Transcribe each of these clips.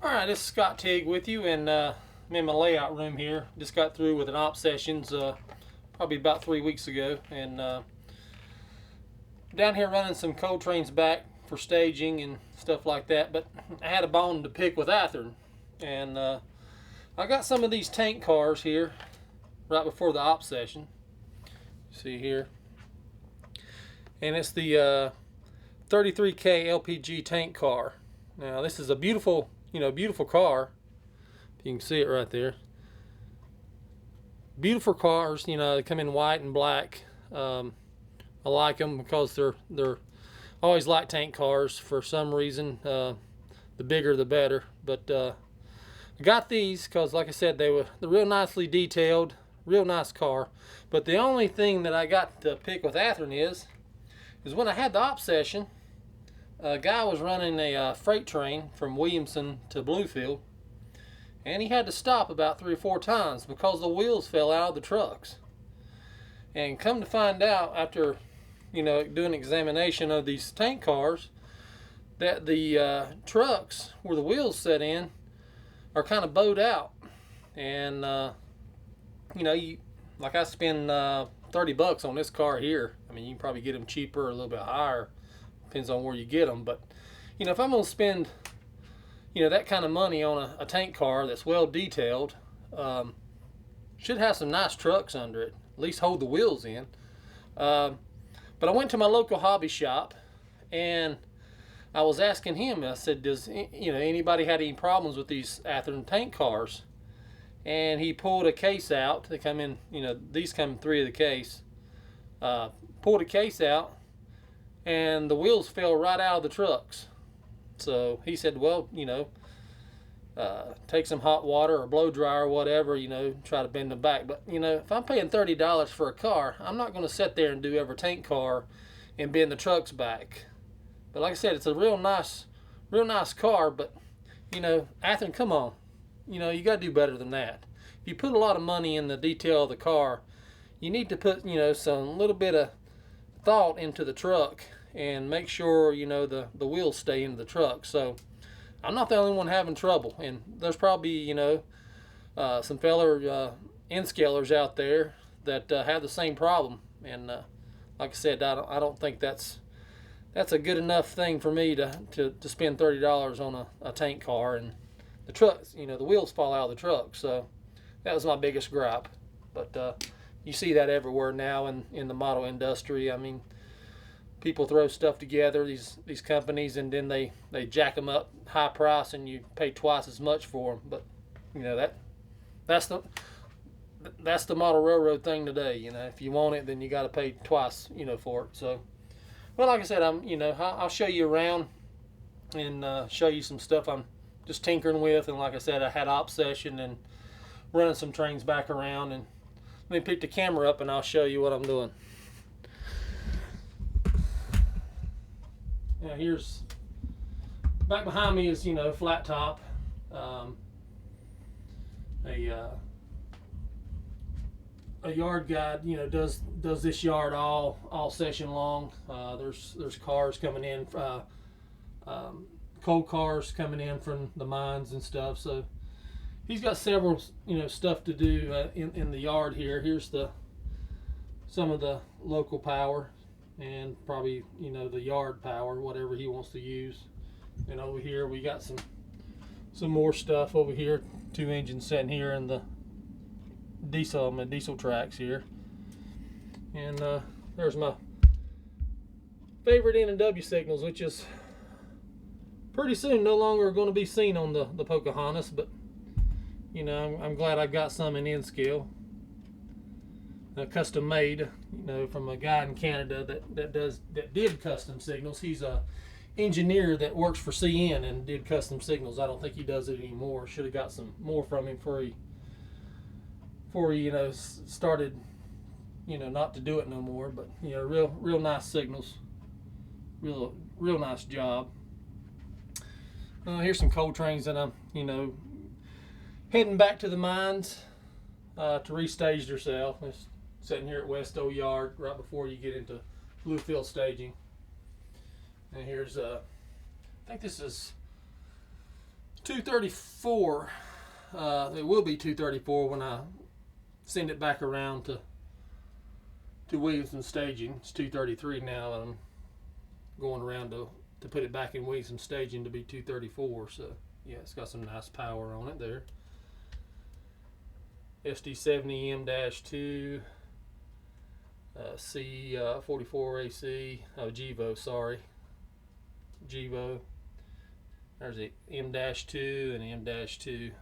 Alright, this is Scott Tigg with you, and I'm in my layout room here. Just got through with an op sessions probably about 3 weeks ago, and down here running some cold trains back for staging and stuff like that. But I had a bone to pick with Athearn, and I got some of these tank cars here right before the op session. See here, and it's the 33K LPG tank car. Now this is a beautiful beautiful car. You can see it right there. Beautiful cars, they come in white and black. I like them because they're always like tank cars for some reason. The bigger the better. But I got these because, like I said, they're real nicely detailed, real nice car. But the only thing that I got to pick with Athearn is when I had the op session, a guy was running a freight train from Williamson to Bluefield, and he had to stop about 3 or 4 times because the wheels fell out of the trucks. And come to find out, after doing an examination of these tank cars, that the trucks where the wheels set in are kind of bowed out. And like I spend $30 on this car here. I mean, you can probably get them cheaper or a little bit higher. Depends on where you get them. But if I'm going to spend that kind of money on a tank car that's well detailed, should have some nice trucks under it, at least hold the wheels in. But I went to my local hobby shop, and I was asking him, I said, does anybody had any problems with these Athearn tank cars? And he pulled a case out. They come in, these come in 3 of the case. Pulled a case out, and the wheels fell right out of the trucks. So he said, well, take some hot water or blow dryer or whatever, try to bend them back. But, if I'm paying $30 for a car, I'm not going to sit there and do every tank car and bend the trucks back. But like I said, it's a real nice car. But, Athearn, come on. You got to do better than that. If you put a lot of money in the detail of the car, you need to put, some little bit of thought into the truck and make sure the wheels stay into the truck. So I'm not the only one having trouble, and there's probably some feller N-scalers out there that have the same problem. And like I said, I don't think that's a good enough thing for me to spend $30 on a tank car, and the trucks, the wheels fall out of the truck. So that was my biggest gripe. But you see that everywhere now in the model industry. I mean, people throw stuff together, these companies, and then they jack them up high price, and you pay twice as much for them. But that's the model railroad thing today. If you want it, then you got to pay twice for it. So, well, like I said, I'll show you around and show you some stuff I'm just tinkering with. And like I said, I had op session and running some trains back around. And let me pick the camera up and I'll show you what I'm doing. Now here's, back behind me is, flat top. A yard guide, does this yard all session long. There's cars coming in, coal cars coming in from the mines and stuff. So he's got several, stuff to do in the yard here. Here's some of the local power, and probably the yard power, whatever he wants to use. And over here we got some more stuff over here. 2 engines sitting here in the diesel tracks here. And there's my favorite N&W signals, which is pretty soon no longer going to be seen on the Pocahontas, but I'm glad I've got some in N-scale. Custom made, from a guy in Canada that did custom signals. He's a engineer that works for CN and did custom signals. I don't think he does it anymore. Should have got some more from him before he started not to do it no more. But real nice signals, real nice job. Here's some coal trains that I'm heading back to the mines to restage themselves. It's sitting here at West O Yard right before you get into Bluefield staging. And here's I think this is 234. It will be 234 when I send it back around to Williamson staging. It's 233 now, and I'm going around to put it back in Williamson staging to be 234. So yeah, it's got some nice power on it there. SD70M-2 C44AC, GEVO, sorry, GEVO. There's the M-2 and M-2.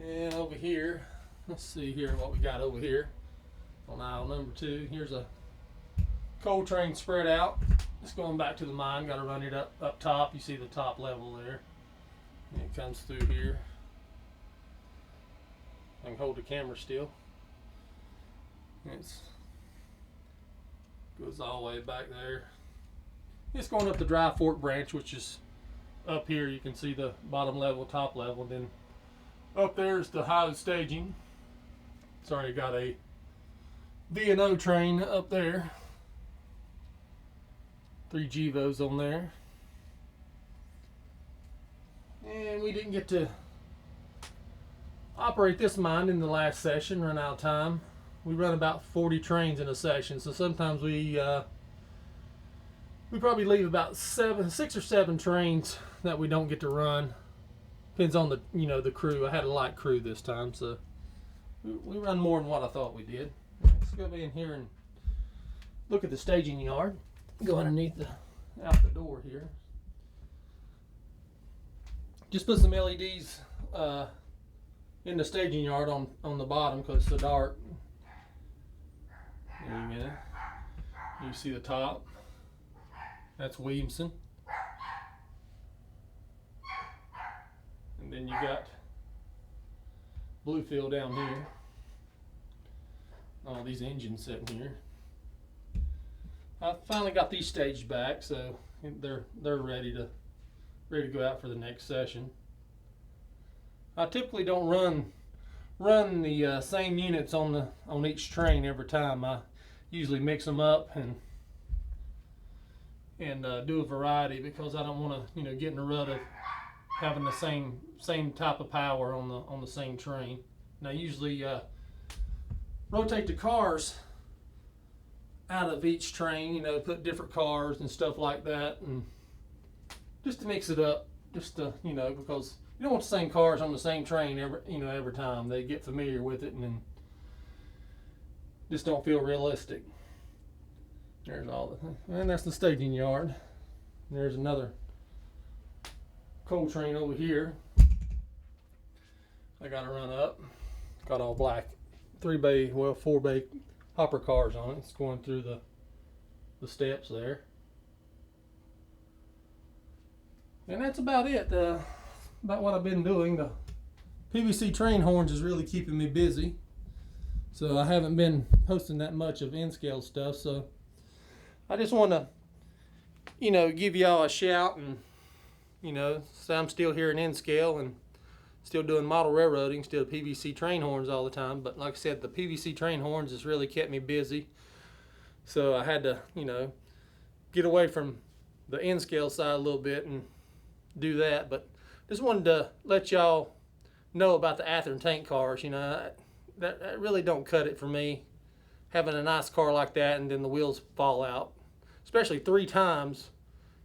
And over here, let's see here what we got over here on aisle number 2. Here's a coal train spread out. It's going back to the mine. Got to run it up top. You see the top level there. And it comes through here. I can hold the camera still. It goes all the way back there. It's going up the Dry Fork branch, which is up here. You can see the bottom level, top level. Then up there is the highway staging. Sorry, got a V&O train up there. 3 GEVOs on there. And we didn't get to operate this mine in the last session, run out of time. We run about 40 trains in a session, so sometimes we probably leave about 6 or 7 trains that we don't get to run. Depends on the crew. I had a light crew this time, so we run more than what I thought we did. Let's go in here and look at the staging yard. Go underneath out the door here. Just put some LEDs in the staging yard on the bottom because it's so dark. There you go. You see the top. That's Williamson. And then you got Bluefield down here. All these engines sitting here. I finally got these staged back, so they're ready to go out for the next session. I typically don't run the same units on each train every time. I usually mix them up and do a variety because I don't want to get in the rut of having the same type of power on the same train. And I usually rotate the cars out of each train, put different cars and stuff like that, and just to mix it up, just to because you don't want the same cars on the same train every time. They get familiar with it and then just don't feel realistic. There's and that's the staging yard. There's another coal train over here. I got to run up. Got all black 4-bay hopper cars on it. It's going through the steps there. And that's about it. About what I've been doing. The PVC train horns is really keeping me busy. So I haven't been posting that much of N-scale stuff. So I just want to, give y'all a shout and, say I'm still here in N-scale and still doing model railroading, still PVC train horns all the time. But like I said, the PVC train horns has really kept me busy. So I had to, get away from the N-scale side a little bit and do that. But just wanted to let y'all know about the Athearn tank cars. That really don't cut it for me. Having a nice car like that and then the wheels fall out, especially 3 times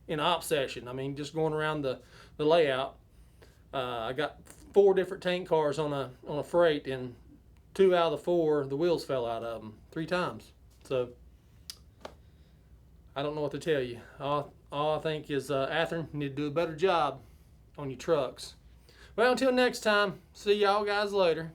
in op session. I mean, just going around the layout. I got 4 different tank cars on a freight, and 2 out of the 4 the wheels fell out of them 3 times. So I don't know what to tell you. All I think is Athearn need to do a better job on your trucks. Well, until next time, see y'all guys later.